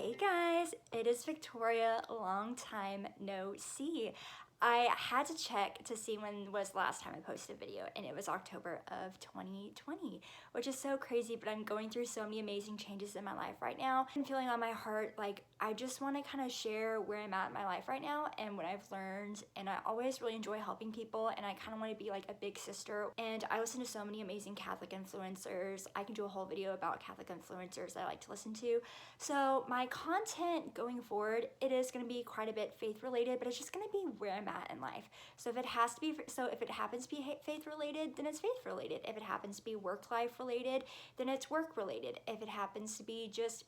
Hey guys, it is Victoria, long time no see. I had to check to see when was the last time I posted a video, and it was October of 2020, which is so crazy, but I'm going through so many amazing changes in my life right now. I'm feeling on my heart like I just want to kind of share where I'm at in my life right now and what I've learned, and I always really enjoy helping people, and I kind of want to be like a big sister. And I listen to so many amazing Catholic influencers. I can do a whole video about Catholic influencers that I like to listen to. So my content going forward, it is going to be quite a bit faith related, but it's just going to be where I'm at in life. So if it happens to be faith related, then it's faith related. If it happens to be work life related, then it's work related. If it happens to be just,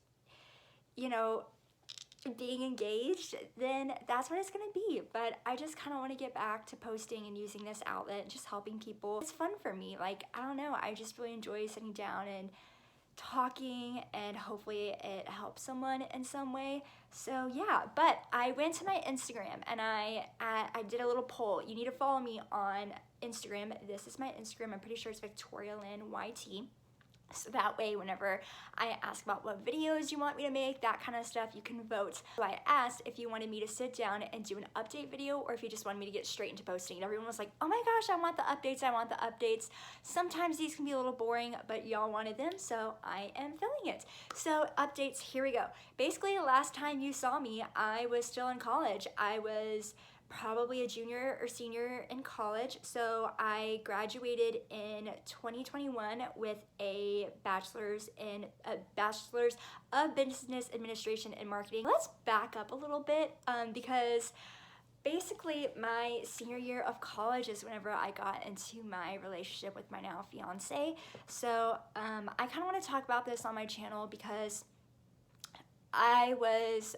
being engaged, then that's what it's gonna be. But I just kind of want to get back to posting and using this outlet and just helping people. It's fun for me. Like, I don't know, I just really enjoy sitting down and talking, and hopefully it helps someone in some way. So yeah, but I went to my Instagram and I did a little poll. You need to follow me on Instagram. This is my Instagram. I'm pretty sure it's Victoria Lynn YT. So that way, whenever I ask about what videos you want me to make, that kind of stuff, you can vote. So I asked if you wanted me to sit down and do an update video, or if you just wanted me to get straight into posting. And everyone was like, oh my gosh, I want the updates, I want the updates. Sometimes these can be a little boring, but y'all wanted them, so I am filming it. So updates, here we go. Basically, the last time you saw me, I was still in college. I was probably a junior or senior in college. So I graduated in 2021 with a bachelor's of business administration and marketing. Let's back up a little bit because basically my senior year of college is whenever I got into my relationship with my now fiance. So I kind of want to talk about this on my channel because I was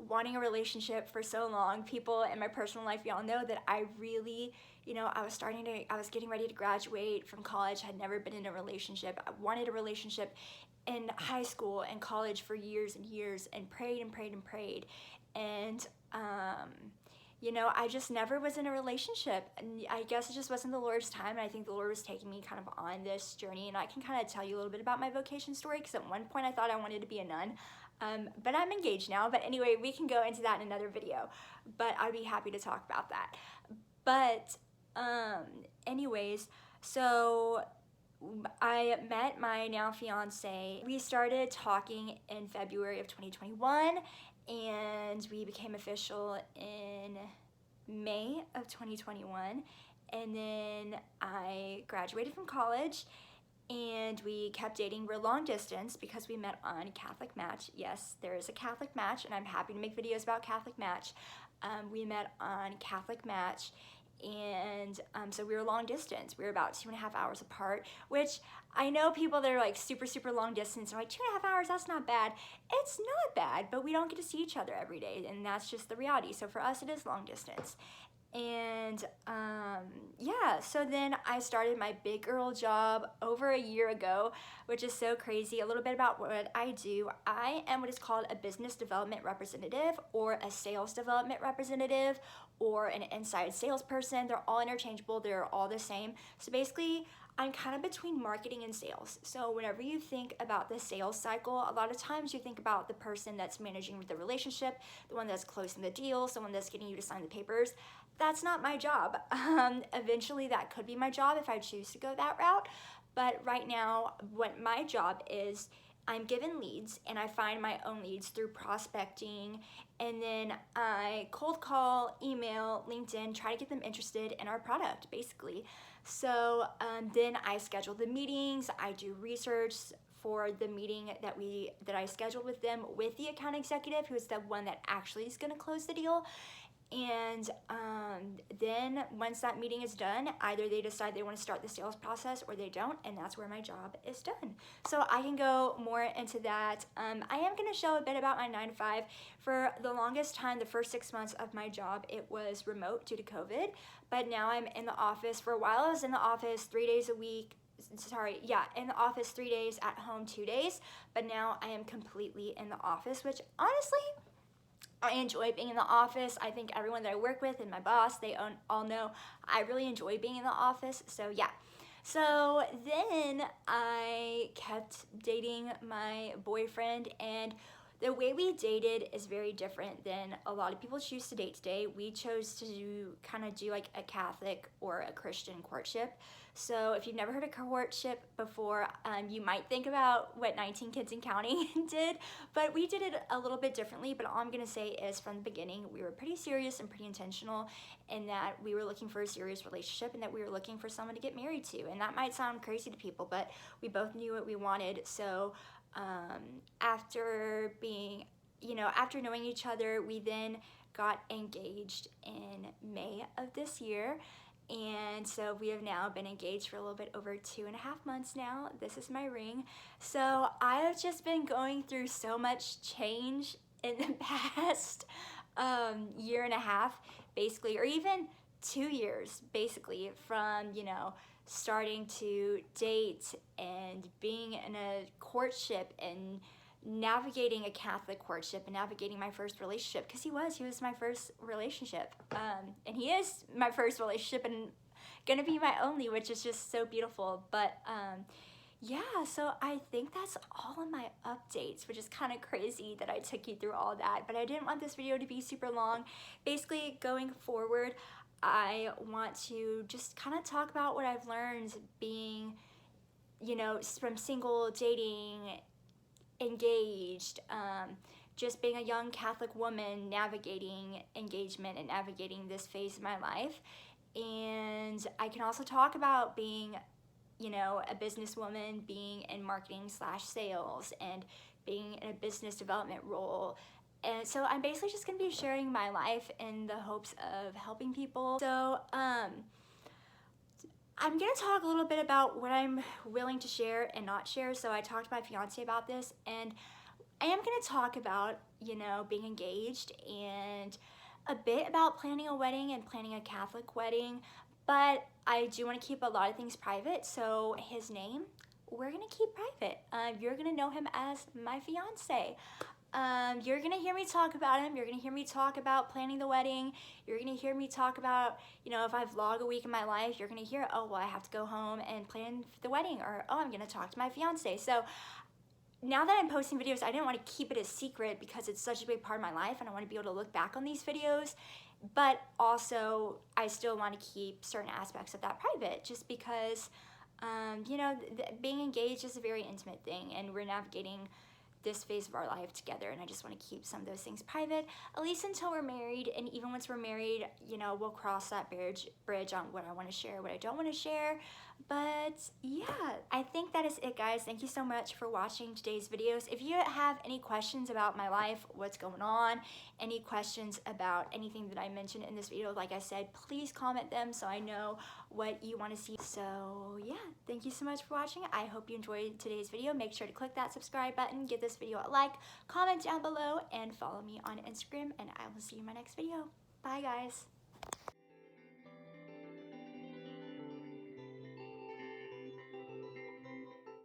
wanting a relationship for so long. People in my personal life, y'all know that I really, I was getting ready to graduate from college, had never been in a relationship. I wanted a relationship in high school and college for years and years, and prayed and prayed and prayed. And, I just never was in a relationship, and I guess it just wasn't the Lord's time, and I think the Lord was taking me kind of on this journey. And I can kind of tell you a little bit about my vocation story, because at one point I thought I wanted to be a nun. But I'm engaged now. But anyway, we can go into that in another video. But I'd be happy to talk about that. But anyways, so I met my now fiance. We started talking in February of 2021, and we became official in May of 2021. And then I graduated from college, and we kept dating. We're long distance because we met on Catholic Match. Yes, there is a Catholic Match, and I'm happy to make videos about Catholic Match. We met on Catholic Match, and so we were long distance. We were about 2.5 hours apart, which I know people that are like super, super long distance are like, 2.5 hours, that's not bad. It's not bad, but we don't get to see each other every day, and that's just the reality. So for us, it is long distance. And yeah, so then I started my big girl job over a year ago, which is so crazy. A little bit about what I do. I am what is called a business development representative, or a sales development representative, or an inside salesperson. They're all interchangeable, they're all the same. So basically, I'm kind of between marketing and sales. So whenever you think about the sales cycle, a lot of times you think about the person that's managing the relationship, the one that's closing the deal, someone that's getting you to sign the papers. That's not my job. Eventually that could be my job if I choose to go that route. But right now, what my job is, I'm given leads, and I find my own leads through prospecting, and then I cold call, email, LinkedIn, try to get them interested in our product, basically. So then I schedule the meetings, I do research for the meeting that I scheduled with them, with the account executive, who is the one that actually is gonna close the deal. And then once that meeting is done, either they decide they want to start the sales process or they don't, and that's where my job is done. So I can go more into that. I am going to show a bit about my 9 to 5. For the longest time, the first 6 months of my job, it was remote due to COVID, but now I'm in the office. For a while, I was in the office 3 days a week. In the office 3 days, at home 2 days, but now I am completely in the office, which honestly, I enjoy being in the office. I think everyone that I work with and my boss, they all know I really enjoy being in the office. So yeah. So then I kept dating my boyfriend, and The way we dated is very different than a lot of people choose to date today. We chose to kind of do like a Catholic or a Christian courtship. So if you've never heard of courtship before, you might think about what 19 Kids and Counting did, but we did it a little bit differently. But all I'm gonna say is from the beginning, we were pretty serious and pretty intentional in that we were looking for a serious relationship and that we were looking for someone to get married to. And that might sound crazy to people, but we both knew what we wanted. So after being, after knowing each other, we then got engaged in May of this year. And so we have now been engaged for a little bit over 2.5 months now. This is my ring. So I have just been going through so much change in the past year and a half, basically, or even 2 years, basically, from, starting to date and being in a courtship and navigating a Catholic courtship and navigating my first relationship, because he was my first relationship, and he is my first relationship and gonna be my only, which is just so beautiful. But yeah, so I think that's all of my updates, which is kind of crazy that I took you through all that, but I didn't want this video to be super long. Basically, going forward, I want to just kind of talk about what I've learned being, from single, dating, engaged, just being a young Catholic woman navigating engagement and navigating this phase of my life. And I can also talk about being, a businesswoman, being in marketing/sales and being in a business development role. And so I'm basically just gonna be sharing my life in the hopes of helping people. So I'm gonna talk a little bit about what I'm willing to share and not share. So I talked to my fiance about this, and I am gonna talk about, being engaged and a bit about planning a wedding and planning a Catholic wedding, but I do wanna keep a lot of things private. So his name, we're gonna keep private. You're gonna know him as my fiance. You're gonna hear me talk about him. You're gonna hear me talk about planning the wedding. You're gonna hear me talk about, if I vlog a week in my life, you're gonna hear, oh, well, I have to go home and plan the wedding, or, oh, I'm gonna talk to my fiance. So now that I'm posting videos, I didn't want to keep it a secret because it's such a big part of my life and I want to be able to look back on these videos, but also I still want to keep certain aspects of that private, just because, being engaged is a very intimate thing and we're navigating this phase of our life together, and I just want to keep some of those things private, at least until we're married. And even once we're married, we'll cross that bridge on what I want to share, what I don't want to share. But yeah, I think that is it, guys. Thank you so much for watching today's videos. If you have any questions about my life, what's going on, any questions about anything that I mentioned in this video, like I said, please comment them so I know what you want to see. So yeah, thank you so much for watching. I hope you enjoyed today's video. Make sure to click that subscribe button, give this video a like, comment down below, and follow me on Instagram, and I will see you in my next video. Bye, guys.